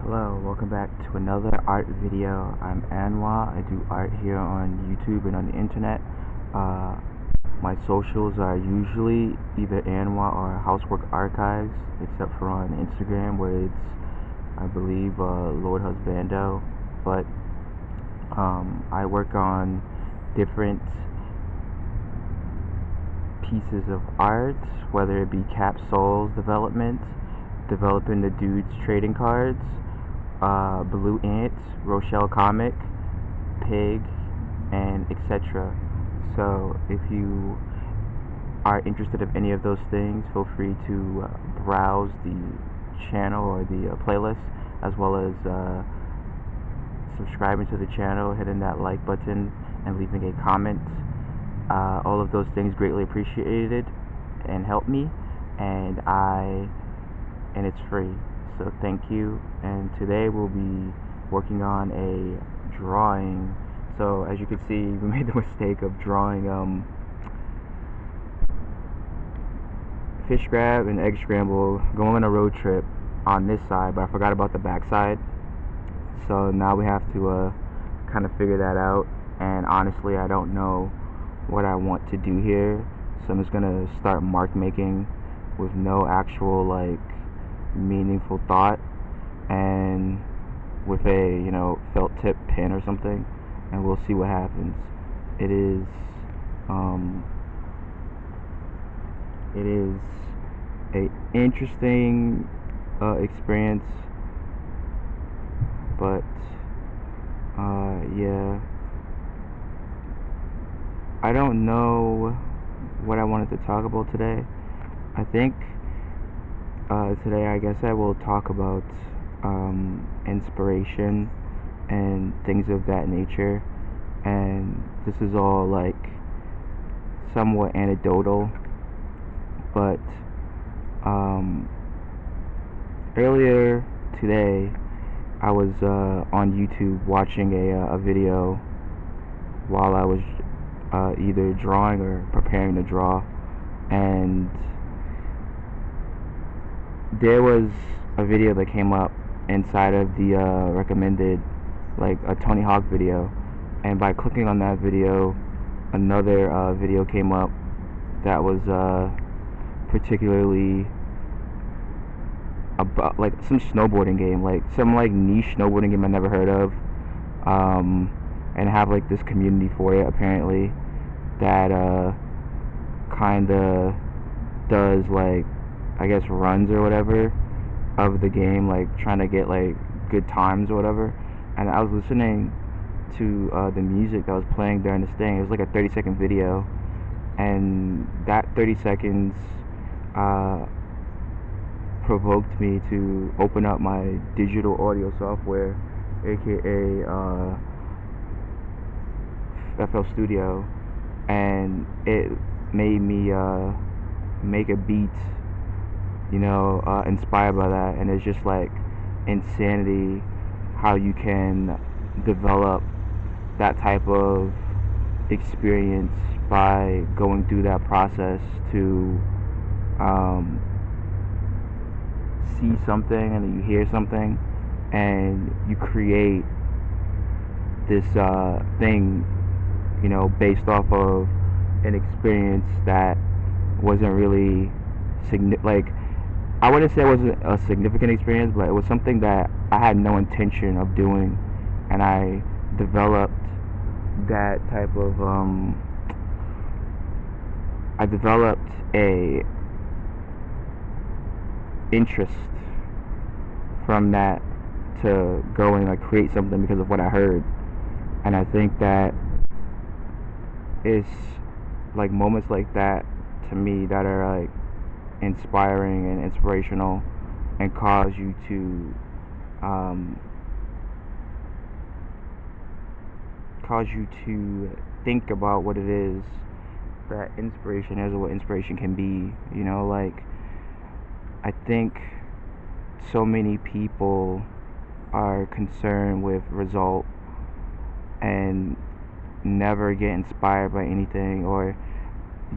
Hello, welcome back to another art video. I'm Anwar. I do art here on YouTube and on the internet. My socials are usually either Anwar or Housework Archives, except for on Instagram where it's, I believe, Lord Husbando. But I work on different pieces of art, whether it be capsules development, developing the dudes trading cards, Blue Ant, Rochelle Comic, Pig, and etc. So if you are interested in any of those things, feel free to browse the channel or the playlist, as well as subscribing to the channel, hitting that like button, and leaving a comment. All of those things greatly appreciated and help me, and it's free. So thank you. And today we'll be working on a drawing. So as you can see, we made the mistake of drawing fish grab and egg scramble going on a road trip on this side, but I forgot about the back side. So now we have to kind of figure that out, and honestly I don't know what I want to do here, so I'm just gonna start mark making with no actual like meaningful thought, and with a felt tip pen or something, and we'll see what happens. It is a interesting experience, but yeah, I don't know what I wanted to talk about today. I think today I guess I will talk about inspiration and things of that nature, and this is all like somewhat anecdotal, but earlier today I was on YouTube watching a video while I was either drawing or preparing to draw, and there was a video that came up inside of the recommended, like a Tony Hawk video, and by clicking on that video another video came up that was particularly about like some snowboarding game, like some like niche snowboarding game I never heard of, and have like this community for it apparently that kinda does like, I guess, runs or whatever of the game, like trying to get like good times or whatever. And I was listening to the music that was playing during this thing. It was like a 30-second video, and that 30 seconds provoked me to open up my digital audio software, aka FL Studio, and it made me make a beat, inspired by that. And it's just like insanity how you can develop that type of experience by going through that process to see something, and then you hear something, and you create this thing, based off of an experience that wasn't really like, I wouldn't say it wasn't a significant experience, but it was something that I had no intention of doing, and I developed that type of I developed a interest from that to go and like create something because of what I heard. And I think that it's like moments like that to me that are like inspiring and inspirational, and cause you to think about what it is that inspiration is, or what inspiration can be. Like, I think so many people are concerned with result and never get inspired by anything, or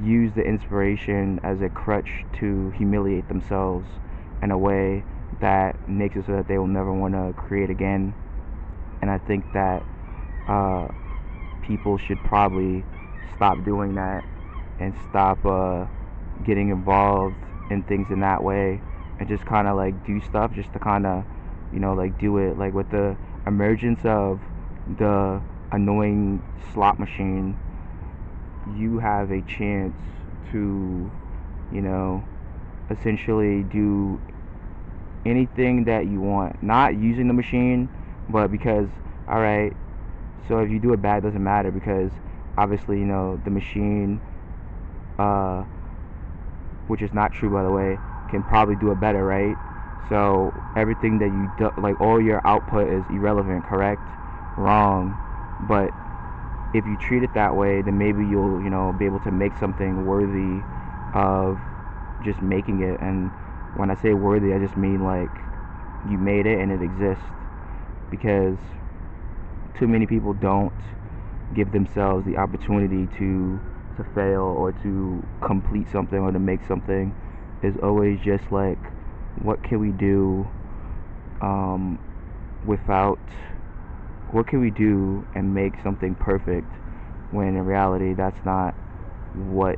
use the inspiration as a crutch to humiliate themselves in a way that makes it so that they will never want to create again. And I think that uh, people should probably stop doing that and stop getting involved in things in that way, and just kind of like do stuff just to kind of, like do it. Like with the emergence of the annoying slot machine, you have a chance to, you know, essentially do anything that you want, not using the machine, but because, all right, so if you do it bad, it doesn't matter, because obviously, the machine, uh, which is not true by the way, can probably do it better, right? So everything that you do, like all your output is irrelevant, correct? Wrong. But if you treat it that way, then maybe you'll, be able to make something worthy of just making it. And when I say worthy, I just mean like you made it and it exists. Because too many people don't give themselves the opportunity to fail or to complete something or to make something. Is always just like, what can we do without, what can we do and make something perfect, when in reality that's not what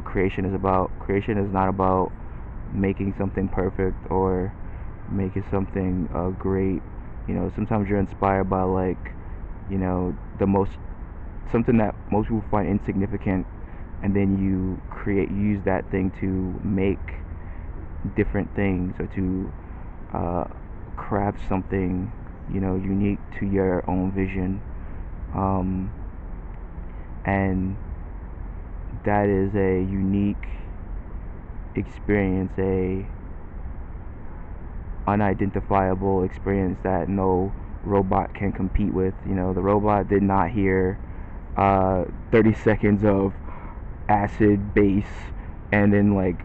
creation is about. Creation is not about making something perfect or making something great. Sometimes you're inspired by like, the most, something that most people find insignificant, and then you use that thing to make different things, or to craft something, unique to your own vision. And that is a unique experience, a unidentifiable experience that no robot can compete with. The robot did not hear 30 seconds of acid bass, and then like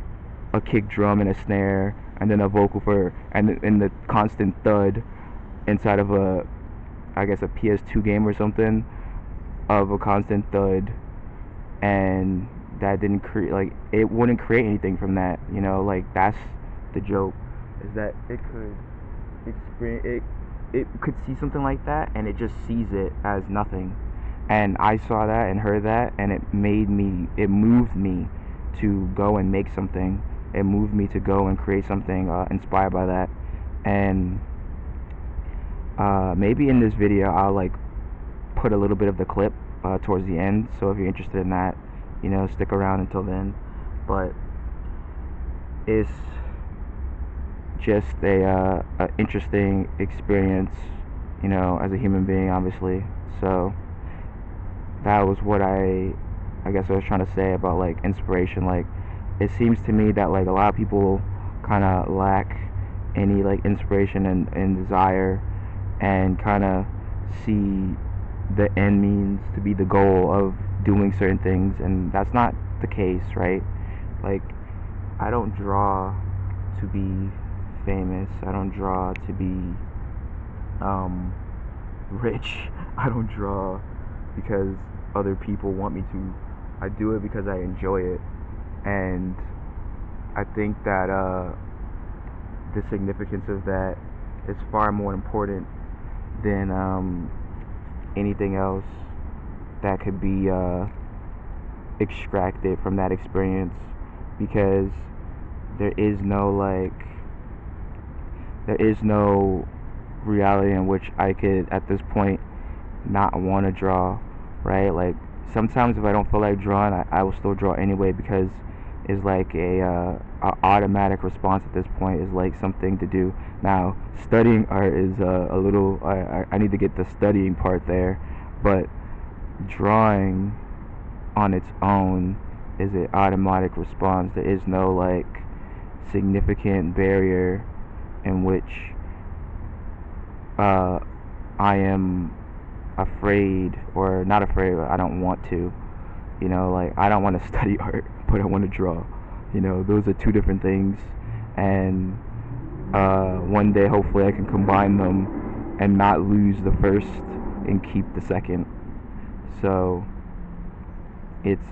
a kick drum and a snare, and then a vocal and the constant thud inside of I guess a PS2 game or something, of a constant thud. And that didn't create, like, it wouldn't create anything from that. Like, that's the joke, is that it could experience it could see something like that, and it just sees it as nothing. And I saw that and heard that, and it moved me to go and make something. It moved me to go and create something inspired by that. And maybe in this video I'll like put a little bit of the clip towards the end, so if you're interested in that, stick around until then. But it's just a interesting experience, as a human being, obviously. So that was what I guess I was trying to say about like inspiration. Like, it seems to me that like a lot of people kind of lack any like inspiration and desire, and kind of see the end means to be the goal of doing certain things, and that's not the case, right? Like, I don't draw to be famous. I don't draw to be rich. I don't draw because other people want me to. I do it because I enjoy it. And I think that the significance of that is far more important than anything else that could be extracted from that experience. Because there is no reality in which I could at this point not want to draw, right? Like, sometimes if I don't feel like drawing, I will still draw anyway, because it's like a automatic response at this point. Is like something to do. Now, studying art is a little, I need to get the studying part there, but drawing on its own is an automatic response. There is no like significant barrier in which I am afraid, or not afraid, but I don't want to. Like, I don't want to study art, but I want to draw. Those are two different things. And one day, hopefully, I can combine them and not lose the first and keep the second. So it's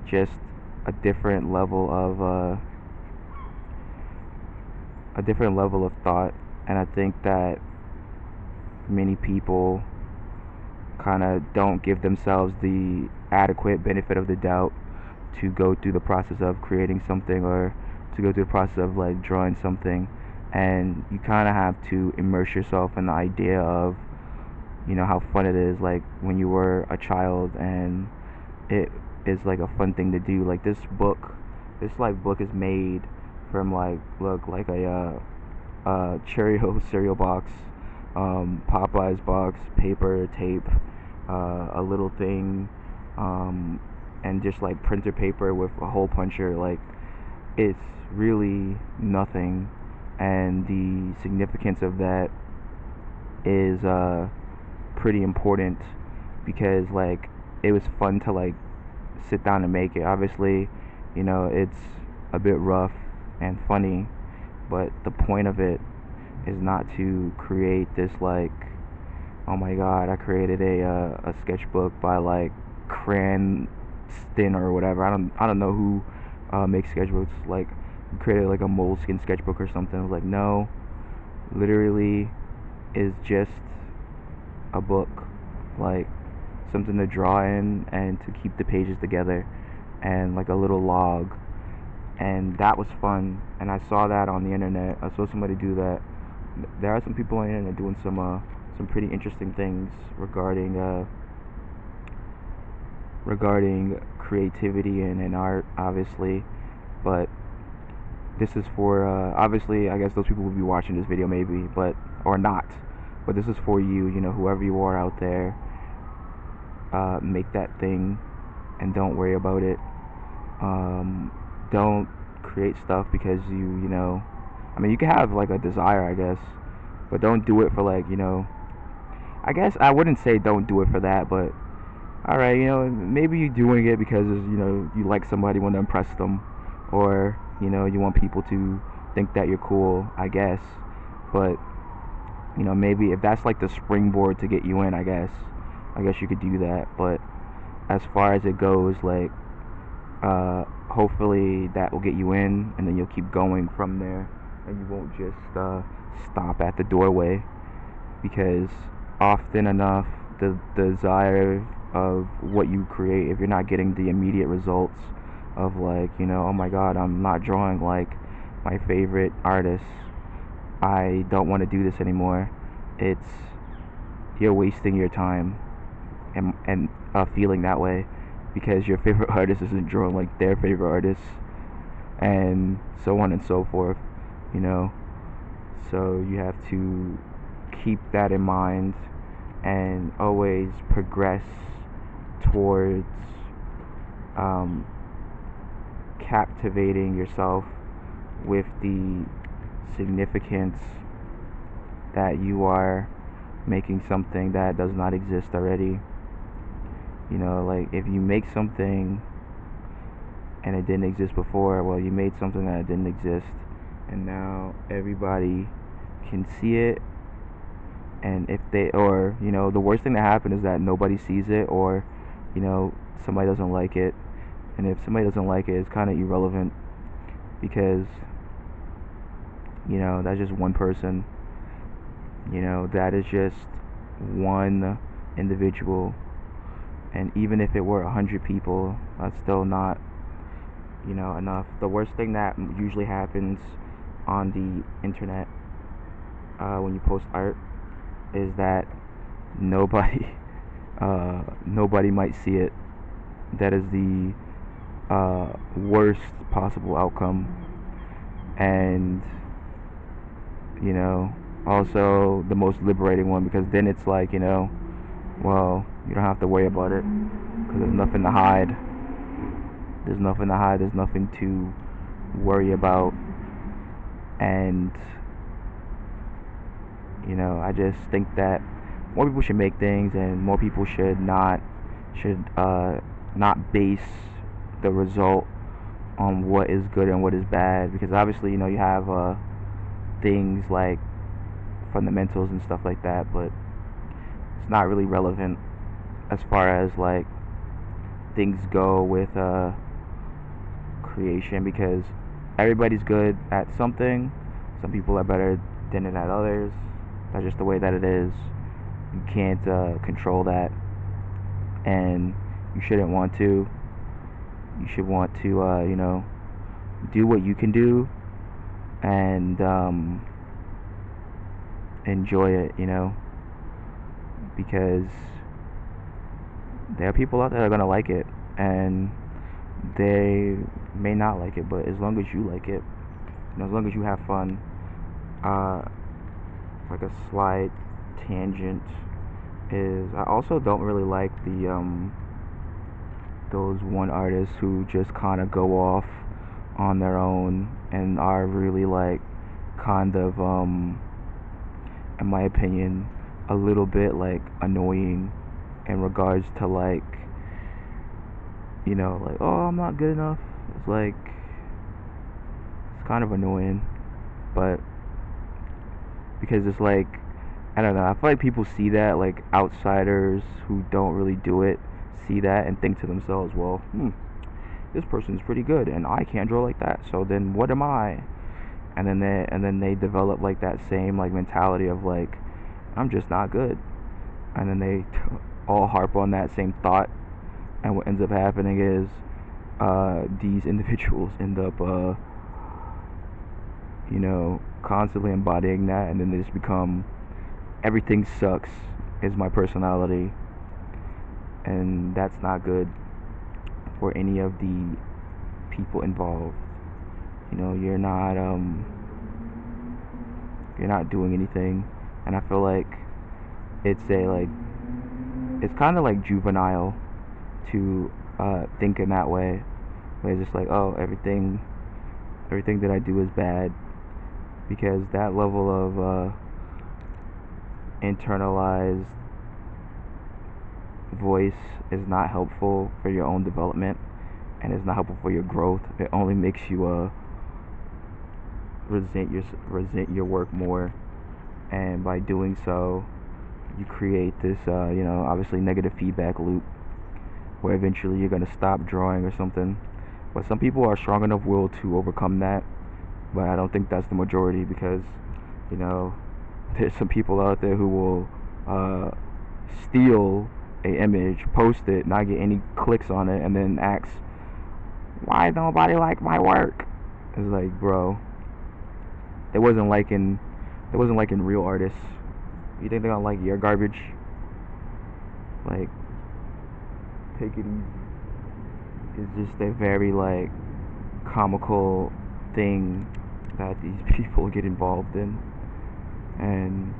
just a different level of a different level of thought, and I think that many people kind of don't give themselves the adequate benefit of the doubt to go through the process of creating something, or to go through the process of like drawing something. And you kind of have to immerse yourself in the idea of, you know, how fun it is like when you were a child, and it is like a fun thing to do. Like this book is made from like, look, like a Cheerio cereal box, Popeyes box, paper, tape, a little thing, and just like printer paper with a hole puncher. Like, it's really nothing, and the significance of that is pretty important, because like it was fun to like sit down and make it. Obviously, you know, it's a bit rough and funny, but the point of it is not to create this like, oh my god, I created a sketchbook by like Cranston or whatever. I don't know who makes sketchbooks. Like, created like a moleskin sketchbook or something. I was like, no, literally is just a book, like something to draw in and to keep the pages together, and like a little log. And that was fun, and I saw that on the internet. I saw somebody do that. There are some people on the internet doing some pretty interesting things regarding creativity and art, obviously. But this is for obviously, I guess those people will be watching this video maybe, but or not. But this is for you, you know, whoever you are out there. Make that thing, and don't worry about it. Don't create stuff because you know, I mean, you can have like a desire, I guess, but don't do it for like, you know, I guess I wouldn't say don't do it for that, but alright, you know, maybe you're doing it because, you know, you like somebody, want to impress them, or, you know, you want people to think that you're cool, I guess. But, you know, maybe if that's like the springboard to get you in, I guess you could do that. But as far as it goes, like, hopefully that will get you in, and then you'll keep going from there, and you won't just stop at the doorway, because often enough the desire of what you create, if you're not getting the immediate results of like, you know, oh my god, I'm not drawing like my favorite artist, I don't want to do this anymore, you're wasting your time and feeling that way, because your favorite artist isn't drawing like their favorite artist, and so on and so forth, you know. So you have to keep that in mind, and always progress towards captivating yourself with the significance that you are making something that does not exist already. You know, like, if you make something and it didn't exist before, well, you made something that didn't exist, and now everybody can see it. And if they, or, you know, the worst thing that happens is that nobody sees it, or, you know, somebody doesn't like it. And if somebody doesn't like it, it's kind of irrelevant, because, you know, that's just one person. You know, that is just one individual. And even if it were 100 people, that's still not, you know, enough. The worst thing that usually happens on the internet when you post art is that nobody might see it. That is the worst possible outcome. And, you know, also the most liberating one, because then it's like, you know, well, you don't have to worry about it, because there's nothing to hide. There's nothing to worry about. And, you know, I just think that more people should make things, and more people should not base the result on what is good and what is bad, because obviously, you know, you have things like fundamentals and stuff like that, but it's not really relevant as far as like things go with creation, because everybody's good at something. Some people are better than it at others. That's just the way that it is. You can't control that, and you shouldn't want to. You should want to, do what you can do and enjoy it, because there are people out there that are gonna like it, and they may not like it, but as long as you like it, as long as you have fun. Like a slight tangent is I also don't really like those one artists who just kind of go off on their own and are really like kind of in my opinion a little bit like annoying in regards to like like, oh, I'm not good enough. It's like it's kind of annoying, but because it's like, I don't know, I feel like people see that, like outsiders who don't really do it see that and think to themselves, well, this person's pretty good and I can't draw like that, so then what am I? And then they develop like that same like mentality of like, I'm just not good, and then they all harp on that same thought, and what ends up happening is these individuals end up constantly embodying that, and then they just become, everything sucks is my personality, and that's not good for any of the people involved. You're not doing anything, and I feel like it's kind of like juvenile to think in that way, where it's just like, oh, everything that I do is bad, because that level of internalized voice is not helpful for your own development, and it's not helpful for your growth. It only makes you resent your work more, and by doing so you create this obviously negative feedback loop where eventually you're going to stop drawing or something. But some people are strong enough will to overcome that, but I don't think that's the majority, because there's some people out there who will steal a image, post it, not get any clicks on it, and then ask, why nobody like my work? It's like, bro, they wasn't liking real artists. You think they're gonna like your garbage? Like, take it easy. It's just a very like comical thing that these people get involved in, and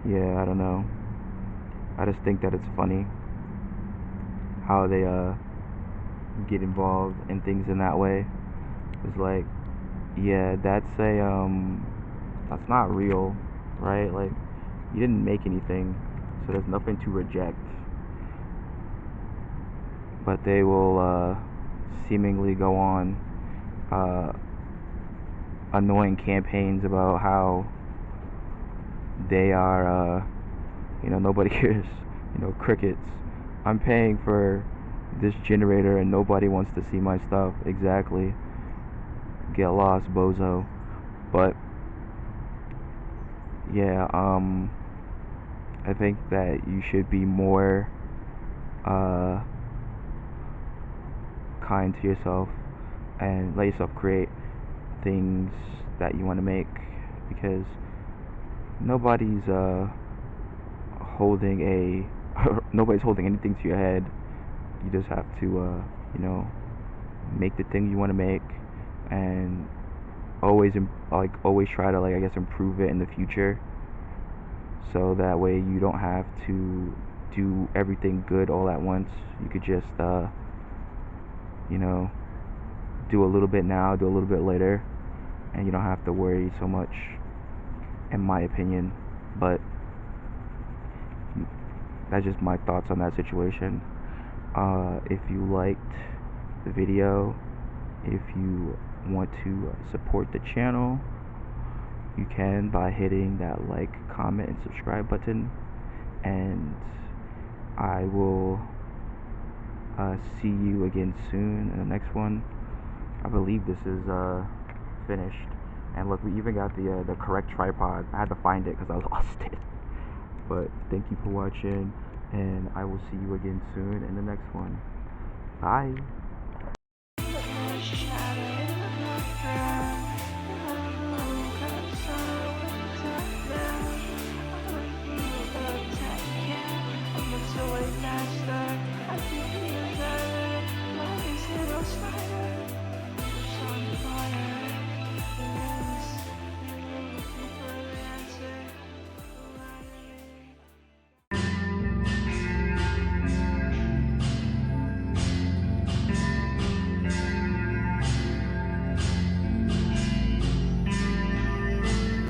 yeah, I don't know. I just think that it's funny how they get involved in things in that way. It's like, yeah, that's not real, right? Like, you didn't make anything, so there's nothing to reject. But they will seemingly go on annoying campaigns about how they are nobody cares, crickets. I'm paying for this generator and nobody wants to see my stuff. Exactly. Get lost, bozo. But yeah, I think that you should be more kind to yourself and let yourself create things that you want to make, because nobody's holding nobody's holding anything to your head. You just have to make the thing you want to make, and always try to I guess improve it in the future, so that way you don't have to do everything good all at once. You could just do a little bit now, do a little bit later, and you don't have to worry so much, in my opinion. But that's just my thoughts on that situation. If you liked the video, if you want to support the channel, you can by hitting that like, comment, and subscribe button, and I will see you again soon in the next one. I believe this is finished, And look, we even got the correct tripod. I had to find it because I lost it. But thank you for watching, and I will see you again soon in the next one. Bye.